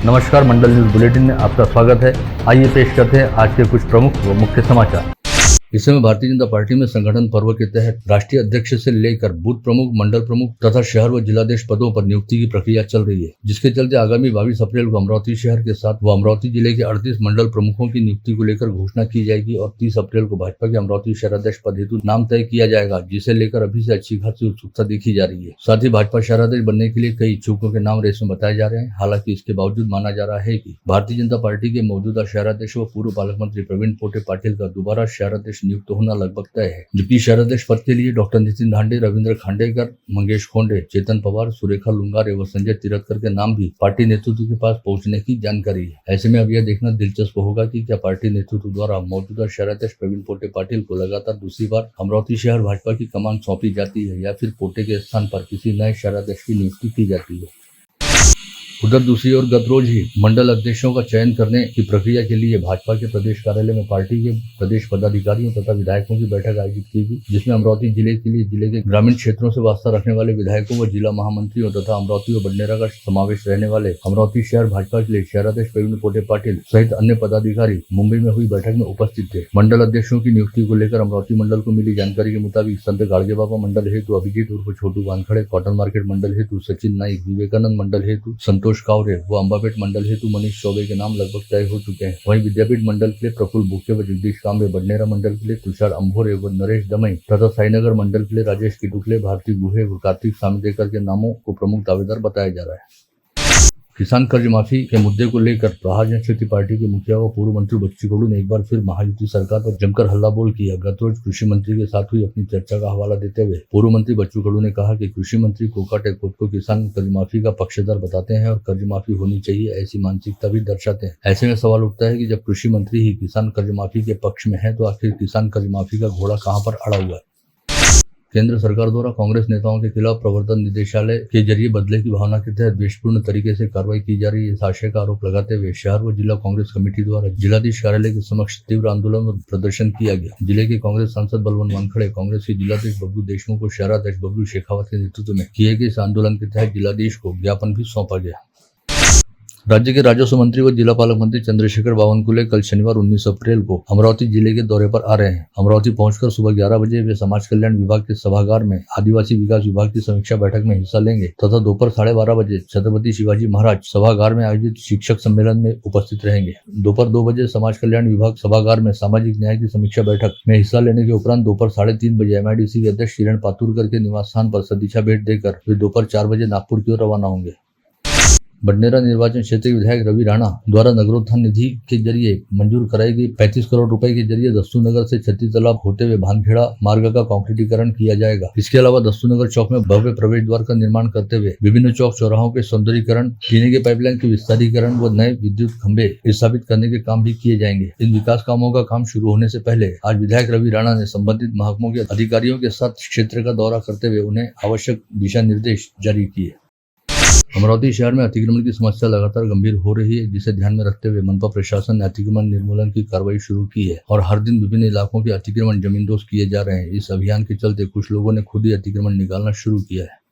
नमस्कार, मंडल news bulletin में आपका स्वागत है। आइए पेश करते हैं आज के कुछ प्रमुख व मुख्य समाचार। इस समय भारतीय जनता पार्टी में संगठन पर्व के तहत राष्ट्रीय अध्यक्ष से लेकर बूथ प्रमुख, मंडल प्रमुख तथा शहर व जिलाध्यक्ष पदों पर नियुक्ति की प्रक्रिया चल रही है, जिसके चलते आगामी 22 अप्रैल को अमरावती शहर के साथ व अमरावती जिले के 38 मंडल प्रमुखों की नियुक्ति को लेकर घोषणा की जाएगी और 30 अप्रैल को भाजपा के अमरावती शहराध्यक्ष पद हेतु नाम तय किया जाएगा, जिसे लेकर अभी से अच्छी खासी उत्सुकता देखी जा रही है। साथ ही भाजपा शहराध्यक्ष बनने के लिए कई इच्छुकों के नाम रेस में बताए जा रहे हैं। हालांकि इसके बावजूद माना जा रहा है कि भारतीय जनता पार्टी के मौजूदा शहराध्यक्ष व पूर्व पालक मंत्री प्रवीण पोटे पाटिल का दोबारा शहराध्यक्ष नियुक्त होना लगभग तय है, जबकि शहराध्यक्ष पद के लिए डॉक्टर नितिन धांडे, रविंद्र खांडेकर, मंगेश खोंडे, चेतन पवार, सुरेखा लुंगारे व संजय तिरथकर के नाम भी पार्टी नेतृत्व के पास पहुंचने की जानकारी है। ऐसे में अब यह देखना दिलचस्प होगा कि क्या पार्टी नेतृत्व द्वारा मौजूदा शहराध्यक्ष प्रवीण पोटे पाटिल को लगातार दूसरी बार अमरावती शहर भाजपा की कमान सौंपी जाती है या फिर पोटे के स्थान पर किसी नए शहराध्यक्ष की नियुक्ति की जाती है। उधर दूसरी ओर गत रोज ही मंडल अध्यक्षों का चयन करने की प्रक्रिया के लिए भाजपा के प्रदेश कार्यालय में पार्टी के प्रदेश पदाधिकारियों तथा विधायकों की बैठक आयोजित की गई, जिसमें अमरावती जिले के लिए जिले के ग्रामीण क्षेत्रों से वास्ता रखने वाले विधायकों व जिला महामंत्रियों तथा अमरावती व बडनेरा का समावेश रहने वाले अमरावती शहर भाजपा के लिए शहराध्यक्ष प्रवीण पोटे पाटिल सहित अन्य पदाधिकारी मुंबई में हुई बैठक में उपस्थित थे। मंडल अध्यक्षों की नियुक्ति को लेकर अमरावती मंडल को मिली जानकारी के मुताबिक संत गाड़गे बाबा मंडल हेतु अभिजीत उर्फ छोटू वानखड़े, कॉटन मार्केट मंडल हेतु सचिन नाइक, विवेकानंद मंडल हेतु संतोष कावरे व अंबापेट मंडल हेतु मनीष चौबे के नाम लगभग तय हो चुके हैं। वहीं विद्यापीठ मंडल के लिए प्रफुल्ल बुके व जगदीश कांबे, बडनेरा मंडल के लिए तुषार अंभोरे व नरेश दमई तथा साईनगर मंडल के लिए राजेश किटुकले, भारती गुहे व कार्तिक सामिदेकर के नामों को प्रमुख दावेदार बताया जा रहा है। किसान कर्ज माफी के मुद्दे को लेकर प्रहार जनशक्ति पार्टी के मुखिया व पूर्व मंत्री बच्चू कडू ने एक बार फिर महायुति सरकार पर जमकर हल्लाबोल किया। गत रोज कृषि मंत्री के साथ हुई अपनी चर्चा का हवाला देते हुए पूर्व मंत्री बच्चू कडू ने कहा कि कृषि मंत्री कोका टेकोट को किसान कर्ज माफी का पक्षधर बताते हैं और कर्ज माफी होनी चाहिए ऐसी मानसिकता भी दर्शाते हैं। ऐसे में सवाल उठता है कि जब कृषि मंत्री ही किसान कर्ज माफी के पक्ष में है तो आखिर किसान कर्ज माफी का घोड़ा कहां पर अड़ा हुआ है। केंद्र सरकार द्वारा कांग्रेस नेताओं के खिलाफ प्रवर्तन निदेशालय के जरिए बदले की भावना के तहत द्वेषपूर्ण तरीके से कार्रवाई की जा रही है, इस आशय का आरोप लगाते हुए शहर व जिला कांग्रेस कमेटी द्वारा जिलाधीश कार्यालय के समक्ष तीव्र आंदोलन और प्रदर्शन किया गया। जिले के कांग्रेस सांसद बलवंत वानखड़े, कांग्रेस के जिलाध्यक्ष बबलू देशमुख और शहराध्यक्ष बबलू शेखावत के नेतृत्व में किए गए इस आंदोलन के तहत जिलाधीश को ज्ञापन भी सौंपा गया। राज्य के राजस्व मंत्री व जिला पालक मंत्री चंद्रशेखर बावनकुले कल शनिवार 19 अप्रैल को अमरावती जिले के दौरे पर आ रहे हैं। अमरावती पहुंचकर सुबह 11 बजे वे समाज कल्याण विभाग के सभागार में आदिवासी विकास विभाग की समीक्षा बैठक में हिस्सा लेंगे तथा दोपहर 12:30 बजे छत्रपति शिवाजी महाराज सभागार में आयोजित शिक्षक सम्मेलन में उपस्थित रहेंगे। दोपहर 2 बजे समाज कल्याण विभाग सभागार में सामाजिक न्याय की समीक्षा बैठक में हिस्सा लेने के उपरांत दोपहर 3:30 बजे MIDC के अध्यक्ष किरण पातुरकर के निवास स्थान पर सदिच्छा भेंट देकर वे दोपहर 4 बजे नागपुर की ओर रवाना होंगे। बडनेरा निर्वाचन क्षेत्र के विधायक रवि राणा द्वारा नगरोत्थान निधि के जरिए मंजूर कराई गई 35 करोड़ रुपए के जरिए दस्तूनगर से छत्ती तालाब होते हुए भानखेड़ा मार्ग का कंक्रीटीकरण किया जाएगा। इसके अलावा दस्तूनगर चौक में भव्य प्रवेश द्वार का निर्माण करते हुए विभिन्न चौक चौराहों के सौंदर्यीकरण, पीने के पाइपलाइन के विस्तारीकरण व नए विद्युत खंभे स्थापित करने के काम भी किए जाएंगे। इन विकास कामों का काम शुरू होने से पहले आज विधायक रवि राणा ने संबंधित महकमों के अधिकारियों के साथ क्षेत्र का दौरा करते हुए उन्हें आवश्यक दिशा निर्देश जारी किए। अमरावती शहर में अतिक्रमण की समस्या लगातार गंभीर हो रही है, जिसे ध्यान में रखते हुए मनपा प्रशासन ने अतिक्रमण निर्मूलन की कार्रवाई शुरू की है और हर दिन विभिन्न इलाकों के अतिक्रमण जमींदोज किए जा रहे हैं। इस अभियान के चलते कुछ लोगों ने खुद ही अतिक्रमण निकालना शुरू किया है।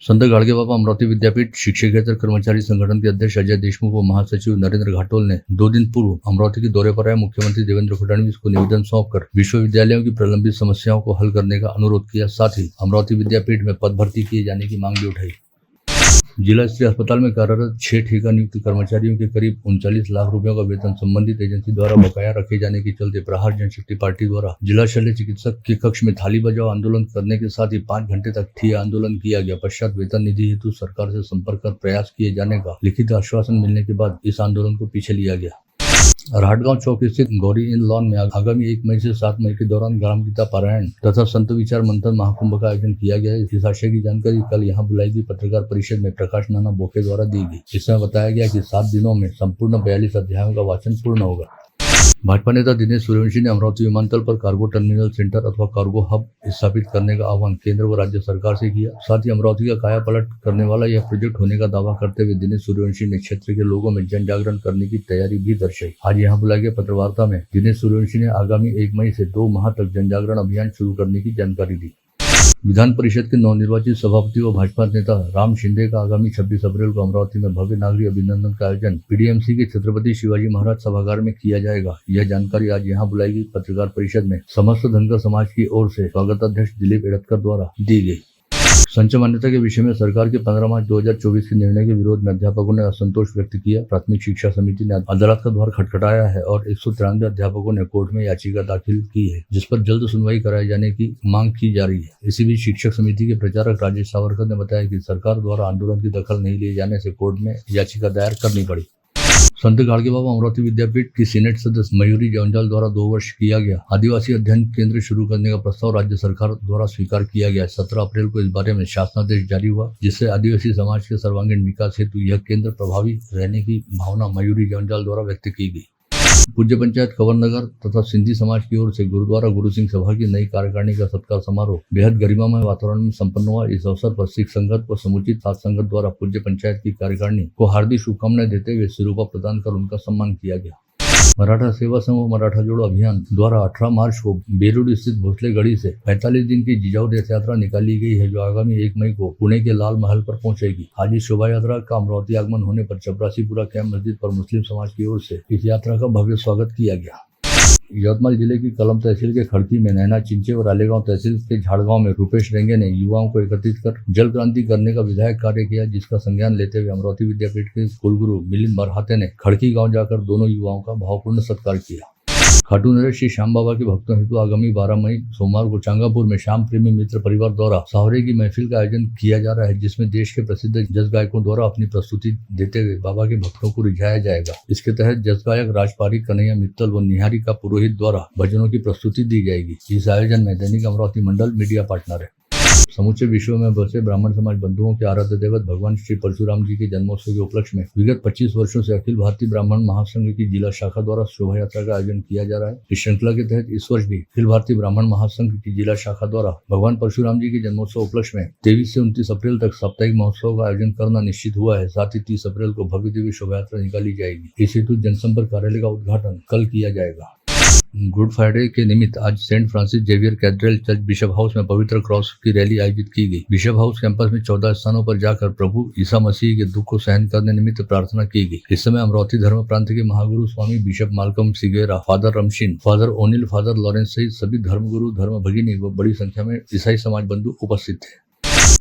संत गाड़गे बाबा अमरावती विद्यापीठ शिक्षकेतर कर्मचारी संगठन के अध्यक्ष अजय देशमुख व महासचिव नरेंद्र घाटोल ने 2 दिन पूर्व अमरावती के दौरे पर आए मुख्यमंत्री देवेंद्र फडणवीस को निवेदन सौंपकर विश्वविद्यालयों की प्रलंबित समस्याओं को हल करने का अनुरोध किया। साथ ही अमरावती विद्यापीठ में पद भर्ती किए जाने की मांग भी उठाई। जिला स्तरीय अस्पताल में कार्यरत 6 ठेका नियुक्त कर्मचारियों के करीब 39 लाख रुपयों का वेतन संबंधित एजेंसी द्वारा बकाया रखे जाने के चलते प्रहार जनशक्ति पार्टी द्वारा जिला शल्य चिकित्सक के कक्ष में थाली बजाओ आंदोलन करने के साथ ही 5 घंटे तक ठिया आंदोलन किया गया। पश्चात वेतन निधि हेतु सरकार से संपर्क कर प्रयास किए जाने का लिखित आश्वासन मिलने के बाद इस आंदोलन को पीछे लिया गया। राहटगांव चौक स्थित गौरी इन लॉन में आगामी 1 मई से 7 मई के दौरान ग्राम गीता पारायण तथा संत विचार मंथन महाकुंभ का आयोजन किया गया है। इस आशय की जानकारी कल यहां बुलाई गई पत्रकार परिषद में प्रकाश नाना बोके द्वारा दी गई। इसमें बताया गया कि 7 दिनों में संपूर्ण 42 अध्यायों का वाचन पूर्ण होगा। भाजपा नेता दिनेश सूर्यवंशी ने अमरावती विमानतल पर कार्गो टर्मिनल सेंटर अथवा कार्गो हब स्थापित करने का आह्वान केंद्र व राज्य सरकार से किया। साथ ही अमरावती का कायापलट करने वाला यह प्रोजेक्ट होने का दावा करते हुए दिनेश सूर्यवंशी ने क्षेत्र के लोगों में जन जागरण करने की तैयारी भी दर्शाई। आज यहां बुलाए गए पत्रवार्ता में दिनेश सूर्यवंशी ने आगामी 1 मई से 2 माह तक जन जागरण अभियान शुरू करने की जानकारी दी। विधान परिषद के नवनिर्वाचित सभापति व भाजपा नेता राम शिंदे का आगामी 26 अप्रैल को अमरावती में भव्य नागरिक अभिनंदन का आयोजन पीडीएमसी के छत्रपति शिवाजी महाराज सभागार में किया जाएगा। यह जानकारी आज यहां बुलाई गई पत्रकार परिषद में समस्त धनगर समाज की ओर से स्वागताध्यक्ष दिलीप एड़तकर द्वारा दी गई। संचय मान्यता के विषय में सरकार के 15 मार्च 2024 के निर्णय के विरोध में अध्यापकों ने असंतोष व्यक्त किया। प्राथमिक शिक्षा समिति ने अदालत का द्वार खटखटाया है और 193 अध्यापकों ने कोर्ट में याचिका दाखिल की है, जिस पर जल्द सुनवाई कराए जाने की मांग की जा रही है। इसी बीच शिक्षक समिति के प्रचारक राजेश सावरकर ने बताया कि सरकार द्वारा आंदोलन की दखल नहीं लिए जाने से कोर्ट में याचिका दायर करनी पड़ी। संत गाड़गे बाबा अमरावती विद्यापीठ की सीनेट सदस्य मयूरी जौंजाल द्वारा 2 वर्ष किया गया आदिवासी अध्ययन केंद्र शुरू करने का प्रस्ताव राज्य सरकार द्वारा स्वीकार किया गया। 17 अप्रैल को इस बारे में शासनादेश जारी हुआ, जिससे आदिवासी समाज के सर्वांगीण विकास हेतु यह केंद्र प्रभावी रहने की भावना मयूरी जौंजाल द्वारा व्यक्त की गई। पूज्य पंचायत कंवरनगर तथा सिंधी समाज की ओर से गुरुद्वारा गुरु सिंह सभा की नई कार्यकारिणी का सत्कार समारोह बेहद गरिमामय वातावरण में संपन्न हुआ। इस अवसर पर सिख संगत व समुचित साध संगत द्वारा पूज्य पंचायत की कार्यकारिणी को हार्दिक शुभकामनाएं देते हुए सिरोपा प्रदान कर उनका सम्मान किया गया। मराठा सेवा संघ व मराठा जोड़ो अभियान द्वारा 18 मार्च को बेलूर स्थित भोसले गढ़ी से 45 दिन की जिजाऊ रथ यात्रा निकाली गई है, जो आगामी 1 मई को पुणे के लाल महल पर पहुंचेगी। आज इस शोभा यात्रा का अमरावती आगमन होने पर चपरासीपुरा कैंप मस्जिद पर मुस्लिम समाज की ओर से इस यात्रा का भव्य स्वागत किया गया। यवतमाल जिले की कलम तहसील के खड़की में नैना चिंचे और रालेगांव तहसील के झाड़गांव में रूपेश रेंगे ने युवाओं को एकत्रित कर जल क्रांति करने का विधायक कार्य किया, जिसका संज्ञान लेते हुए अमरावती विद्यापीठ के कुलगुरु मिलिंद बरहाते ने खड़की गांव जाकर दोनों युवाओं का भावपूर्ण सत्कार किया। खाटू नरेश श्री श्याम बाबा के भक्तों हेतु आगामी 12 मई सोमवार को चांगापुर में श्याम प्रेमी मित्र परिवार द्वारा सावरे की महफिल का आयोजन किया जा रहा है, जिसमें देश के प्रसिद्ध जस गायकों द्वारा अपनी प्रस्तुति देते हुए बाबा के भक्तों को रिझाया जाएगा। इसके तहत जस गायक राजपारिक, कन्हैया मित्तल व निहारिका पुरोहित द्वारा भजनों की प्रस्तुति दी जाएगी। इस आयोजन में दैनिक अमरावती मंडल मीडिया पार्टनर है। समूचे विश्व में बसे ब्राह्मण समाज बंधुओं के आराध्य देवत भगवान श्री परशुराम जी के जन्मोत्सव के उपलक्ष्य में विगत 25 वर्षों से अखिल भारतीय ब्राह्मण महासंघ की जिला शाखा द्वारा शोभा यात्रा का आयोजन किया जा रहा है। इस श्रृंखला के तहत इस वर्ष भी अखिल भारतीय ब्राह्मण महासंघ की जिला शाखा द्वारा भगवान परशुराम जी के जन्मोत्सव उपलक्ष्य में 23 से 29 अप्रैल तक साप्ताहिक महोत्सव का आयोजन करना निश्चित हुआ है। साथ ही 30 अप्रैल को भव्य दिव्य शोभा यात्रा निकाली जाएगी। इस हेतु जनसंपर्क कार्यालय का उद्घाटन कल किया जाएगा। गुड फ्राइडे के निमित्त आज Saint Francis Xavier cathedral church bishop house में पवित्र क्रॉस की रैली आयोजित की गई। बिशप हाउस कैंपस में 14 स्थानों पर जाकर प्रभु ईसा मसीह के दुख को सहन करने निमित्त प्रार्थना की गई। इस समय अमरावती धर्म प्रांत के महागुरु स्वामी बिशप मालकम सिगेरा, फादर रमशीन, फादर ओनिल, फादर लॉरेंस सहित सभी धर्मगुरु, धर्म भगिनी व बड़ी संख्या में ईसाई समाज बंधु उपस्थित थे।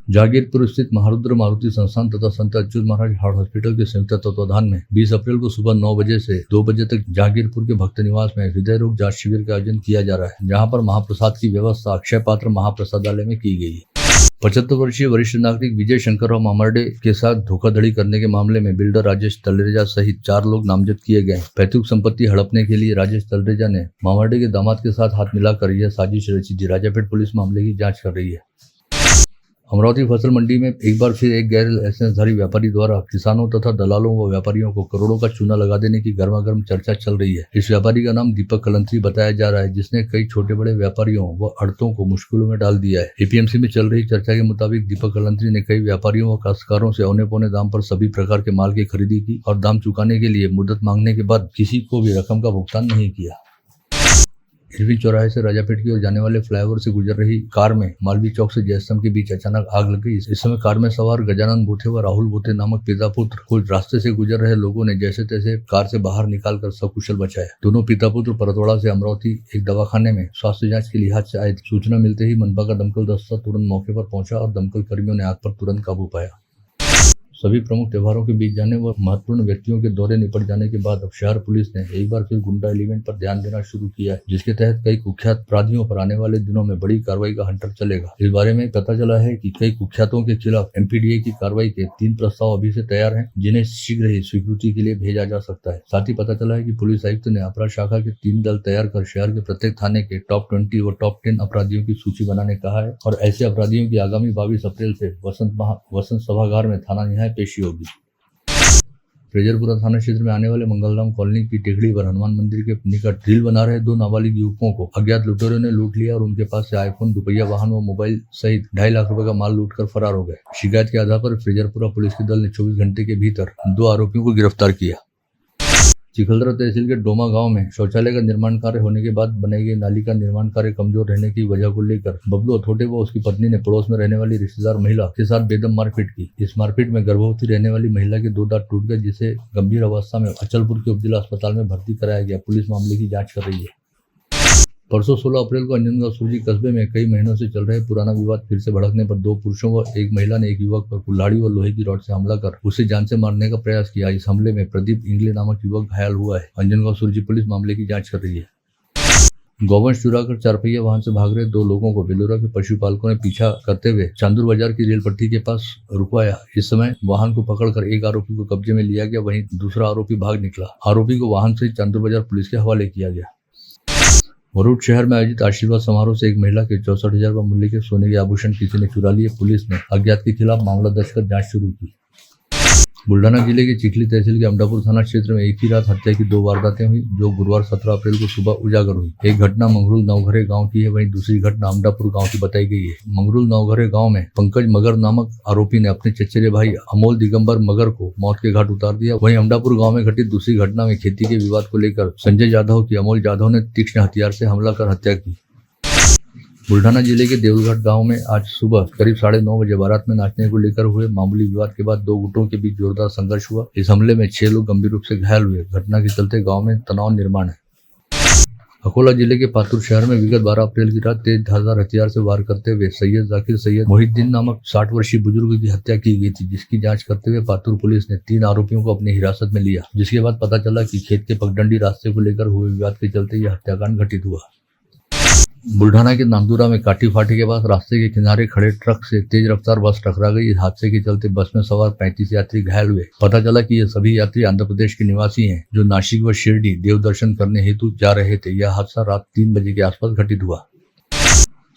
जागीरपुर स्थित महारुद्र मारुति संस्थान तथा संत अच्युत महाराज हार्ट हॉस्पिटल के संयुक्त तत्वाधान में 20 अप्रैल को सुबह 9 बजे से 2 बजे तक जागीरपुर के भक्त निवास में हृदय रोग जांच शिविर का आयोजन किया जा रहा है, जहां पर महाप्रसाद की व्यवस्था अक्षय पात्र महाप्रसादालय में की गई। 75 वर्षीय वरिष्ठ नागरिक विजय शंकरराव मामर्डे के साथ धोखाधड़ी करने के मामले में बिल्डर राजेश तलरेजा सहित 4 लोग नामजद किए गए। पैतृक संपत्ति हड़पने के लिए राजेश तलरेजा ने मामर्डे के दामाद के साथ हाथ मिलाकर यह साजिश रची थी। राजापेट पुलिस मामले की जांच कर रही है। अमरावती फसल मंडी में एक बार फिर एक गैर लाइसेंसधारी व्यापारी द्वारा किसानों तथा दलालों व व्यापारियों को करोड़ों का चूना लगा देने की गर्मागर्म चर्चा चल रही है। इस व्यापारी का नाम दीपक कलंत्री बताया जा रहा है, जिसने कई छोटे बड़े व्यापारियों व आड़तों को मुश्किलों में डाल दिया है। एपीएमसी में चल रही चर्चा के मुताबिक दीपक कलंत्री ने कई व्यापारियों व काश्तकारों से औने पौने दाम पर सभी प्रकार के माल की खरीदी की और दाम चुकाने के लिए मुद्दत मांगने के बाद किसी को भी रकम का भुगतान नहीं किया। इरविन चौराहे से राजापेट की ओर जाने वाले फ्लाईओवर से गुजर रही कार में मालवीय चौक से जयस्तंभ के बीच अचानक आग लग गई। इस समय कार में सवार गजानंद बोथे व राहुल बोथे नामक पिता पुत्र को रास्ते से गुजर रहे लोगों ने जैसे तैसे कार से बाहर निकालकर सकुशल बचाया। दोनों पिता पुत्र परतवाड़ा से अमरावती एक दवाखाने में स्वास्थ्य जांच के लिहाज से आए थे। सूचना मिलते ही मनपा का दमकल दस्ता तुरंत मौके पर पहुंचा और दमकल कर्मियों ने आग पर तुरंत काबू पाया। सभी प्रमुख त्योहारों के बीच जाने व महत्वपूर्ण व्यक्तियों के दौरे निपट जाने के बाद अब शहर पुलिस ने एक बार फिर गुंडा एलिमेंट पर ध्यान देना शुरू किया है, जिसके तहत कई कुख्यात अपराधियों पर आने वाले दिनों में बड़ी कार्रवाई का हंटर चलेगा। इस बारे में पता चला है कि कई कुख्यातों के खिलाफ MPDA की कार्रवाई के 3 प्रस्ताव अभी से तैयार हैं, जिन्हें शीघ्र ही स्वीकृति के लिए भेजा जा सकता है। साथ ही पता चला है कि पुलिस आयुक्त ने अपराध शाखा के 3 दल तैयार कर शहर के प्रत्येक थाने के टॉप 20 व टॉप 10 अपराधियों की सूची बनाने कहा है और ऐसे अपराधियों की आगामी 22 अप्रैल से वसंत सभागार में थाना निहाय पेशी होगी। फ्रेजरपुरा थाना क्षेत्र में आने वाले मंगलधाम कॉलोनी की टेकड़ी पर हनुमान मंदिर के निकट रील बना रहे 2 नाबालिग युवकों को अज्ञात लुटेरों ने लूट लिया और उनके पास से आईफोन, दुपहिया वाहन व मोबाइल सहित 2.5 लाख रुपए का माल लूटकर फरार हो गए। शिकायत के आधार पर फ्रेजरपुरा पुलिस के दल ने 24 घंटे के भीतर 2 आरोपियों को गिरफ्तार किया। चिखलदरा तहसील के डोमा गांव में शौचालय का निर्माण कार्य होने के बाद बनाई गई नाली का निर्माण कार्य कमजोर रहने की वजह को लेकर बबलू अथोटे व उसकी पत्नी ने पड़ोस में रहने वाली रिश्तेदार महिला के साथ बेदम मारपीट की। इस मारपीट में गर्भवती रहने वाली महिला के 2 दांत टूट गए, जिसे गंभीर अवस्था में अचलपुर के उपजिला अस्पताल में भर्ती कराया गया। पुलिस मामले की जाँच कर रही है। परसों 16 अप्रैल को अंजनगांव सुरजी कस्बे में कई महीनों से चल रहे पुराना विवाद फिर से भड़कने पर 2 पुरुषों व एक महिला ने एक युवक पर कुल्हाड़ी व लोहे की रॉड से हमला कर उसे जान से मारने का प्रयास किया। इस हमले में प्रदीप इंगले नामक युवक घायल हुआ है। अंजनगांव सुरजी पुलिस मामले की जांच कर रही है। गौवंश चुराकर 4 पहिया वाहन से भाग रहे 2 लोगों को बेलोरा के पशुपालकों ने पीछा करते हुए चांदूर बाजार की रेल पट्टी के पास रुकवाया। इस समय वाहन को पकड़कर एक आरोपी को कब्जे में लिया गया, वहीं दूसरा आरोपी भाग निकला। आरोपी को वाहन से चांदूर बाजार पुलिस के हवाले किया गया। भरूच शहर में आयोजित आशीर्वाद समारोह से एक महिला के 64,000 मूल्य के सोने के आभूषण किसी ने चुरा लिए। पुलिस ने अज्ञात के खिलाफ मामला दर्ज कर जांच शुरू की। बुल्ढाना जिले के चिखली तहसील के अमडापुर थाना क्षेत्र में एक ही रात हत्या की 2 वारदातें हुई, जो गुरुवार 17 अप्रैल को सुबह उजागर हुई। एक घटना मंगरूल नवघरे गांव की है, वहीं दूसरी घटना अमडापुर गांव की बताई गई है। मंगरूल नवघरे गांव में पंकज मगर नामक आरोपी ने अपने चचेरे भाई अमोल दिगंबर मगर को मौत के घाट उतार दिया। वहीं अमडापुर गांव में घटित दूसरी घटना में खेती के विवाद को लेकर संजय जाधव की अमोल जाधव ने तीक्ष्ण हथियार से हमला कर हत्या की। बुल्ढाना जिले के देवलघाट गांव में आज सुबह करीब 9:30 बजे बारात में नाचने को लेकर हुए मामूली विवाद के बाद 2 गुटों के बीच जोरदार संघर्ष हुआ। इस हमले में 6 लोग गंभीर रूप से घायल हुए। घटना के चलते गांव में तनाव निर्माण है। अकोला जिले के पातुर शहर में विगत 12 अप्रैल की रात तेज धारदार हथियार से वार करते हुए सैयद जाकिर सैयद मोहिद्दीन नामक 60 वर्षीय बुजुर्ग की हत्या की गई थी, जिसकी जांच करते हुए पातुर पुलिस ने 3 आरोपियों को अपनी हिरासत में लिया। जिसके बाद पता चला कि खेत के पगडंडी रास्ते को लेकर हुए विवाद के चलते यह हत्याकांड घटित हुआ। बुल्ढाना के नांदुरा में काटी फाटी के पास रास्ते के किनारे खड़े ट्रक से तेज रफ्तार बस टकरा गई। इस हादसे के चलते बस में सवार 35 यात्री घायल हुए। पता चला कि ये सभी यात्री आंध्र प्रदेश के निवासी हैं, जो नासिक व शिरडी देव दर्शन करने हेतु जा रहे थे। यह हादसा रात 3 बजे के आसपास घटित हुआ।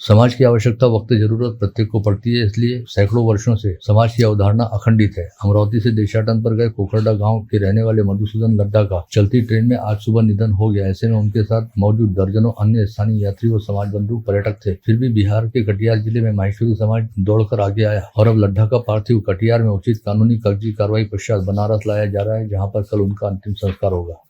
समाज की आवश्यकता वक्त जरूरत प्रत्येक को पड़ती है, इसलिए सैकड़ों वर्षों से समाज की अवधारणा अखंडित है। अमरावती से देशाटन पर गए कोकरडा गांव के रहने वाले मधुसूदन लड्डा का चलती ट्रेन में आज सुबह निधन हो गया। ऐसे में उनके साथ मौजूद दर्जनों अन्य स्थानीय यात्री व समाज बंधु पर्यटक थे। फिर भी बिहार के कटिहार जिले में माहेश्वरी समाज दौड़कर आगे आया और अब लड्डा का पार्थिव कटिहार में उचित कानूनी कागजी कार्रवाई पश्चात बनारस लाया जा रहा है, जहाँ पर कल उनका अंतिम संस्कार होगा।